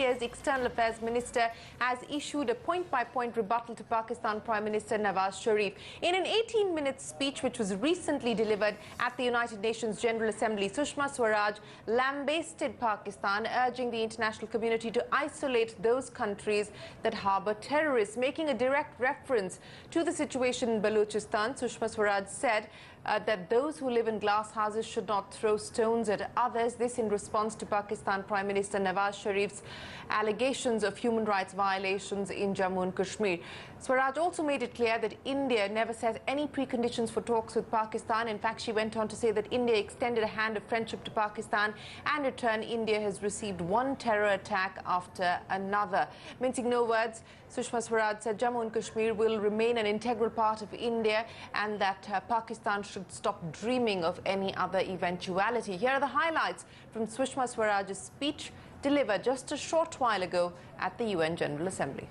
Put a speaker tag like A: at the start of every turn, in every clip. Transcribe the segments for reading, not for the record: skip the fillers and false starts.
A: India's External Affairs Minister has issued a point-by-point rebuttal to Pakistan Prime Minister Nawaz Sharif. In an 18-minute speech which was recently delivered at the United Nations General Assembly, Sushma Swaraj lambasted Pakistan, urging the international community to isolate those countries that harbour terrorists. Making a direct reference to the situation in Balochistan, Sushma Swaraj said that those who live in glass houses should not throw stones at others. This in response to Pakistan Prime Minister Nawaz Sharif's allegations of human rights violations in Jammu and Kashmir. Swaraj also made it clear that India never set any preconditions for talks with Pakistan. In fact, she went on to say that India extended a hand of friendship to Pakistan, and in return, India has received one terror attack after another. Mincing no words, Sushma Swaraj said Jammu and Kashmir will remain an integral part of India and that Pakistan should stop dreaming of any other eventuality. Here are the highlights from Sushma Swaraj's speech delivered just a short while ago at the UN General Assembly.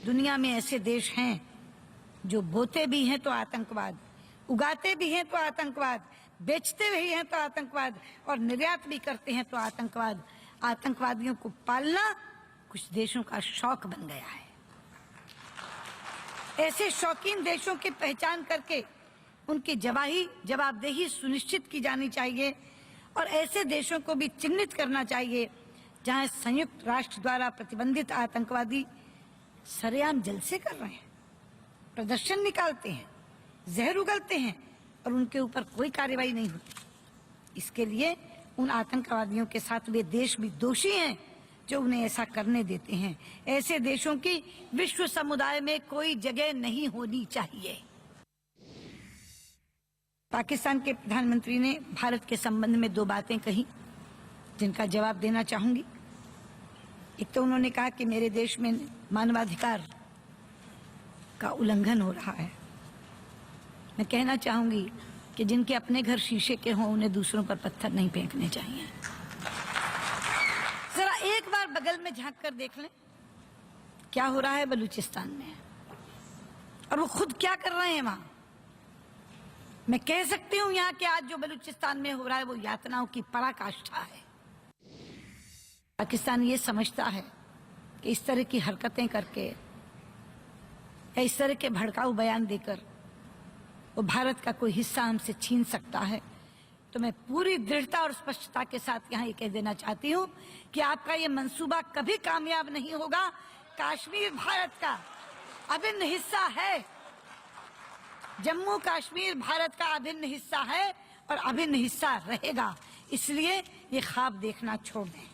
B: दुनिया में ऐसे देश हैं जो बोते भी हैं तो आतंकवाद, उगाते भी हैं तो आतंकवाद, बेचते भी हैं तो आतंकवाद और निर्यात भी करते हैं तो आतंकवाद। आतंकवादियों को पालना कुछ देशों का शौक बन गया है। ऐसे शौकीन देशों की पहचान करके उनकी जवाबदेही सुनिश्चित की जानी चाहिए और ऐसे देशों को भी चिन्हित करना चाहिए जहां संयुक्त राष्ट्र द्वारा प्रतिबंधित आतंकवादी सरेआम जलसे कर रहे हैं, प्रदर्शन निकालते हैं, जहर उगलते हैं और उनके ऊपर कोई कार्रवाई नहीं होती। इसके लिए उन आतंकवादियों के साथ वे देश भी दोषी हैं जो उन्हें ऐसा करने देते हैं। ऐसे देशों की विश्व समुदाय में कोई जगह नहीं होनी चाहिए। पाकिस्तान के प्रधानमंत्री ने भारत के संबंध में दो बातें कही जिनका जवाब देना चाहूंगी। एक तो उन्होंने कहा कि मेरे देश में मानवाधिकार का उल्लंघन हो रहा है। मैं कहना चाहूंगी कि जिनके अपने घर शीशे के हों उन्हें दूसरों पर पत्थर नहीं फेंकने चाहिए। जरा एक बार बगल में झांक कर देख लें क्या हो रहा है बलूचिस्तान में और वो खुद क्या कर रहे हैं वहां। मैं कह सकती हूं यहाँ के आज जो बलूचिस्तान में हो रहा है वो यातनाओं की पराकाष्ठा है। पाकिस्तान ये समझता है कि इस तरह की हरकतें करके या इस तरह के भड़काऊ बयान देकर वो भारत का कोई हिस्सा हमसे छीन सकता है। तो मैं पूरी दृढ़ता और स्पष्टता के साथ यहाँ ये कह देना चाहती हूँ कि आपका ये मंसूबा कभी कामयाब नहीं होगा। कश्मीर भारत का अभिन्न हिस्सा है, जम्मू कश्मीर भारत का अभिन्न हिस्सा है और अभिन्न हिस्सा रहेगा। इसलिए ये ख्वाब देखना छोड़ दें।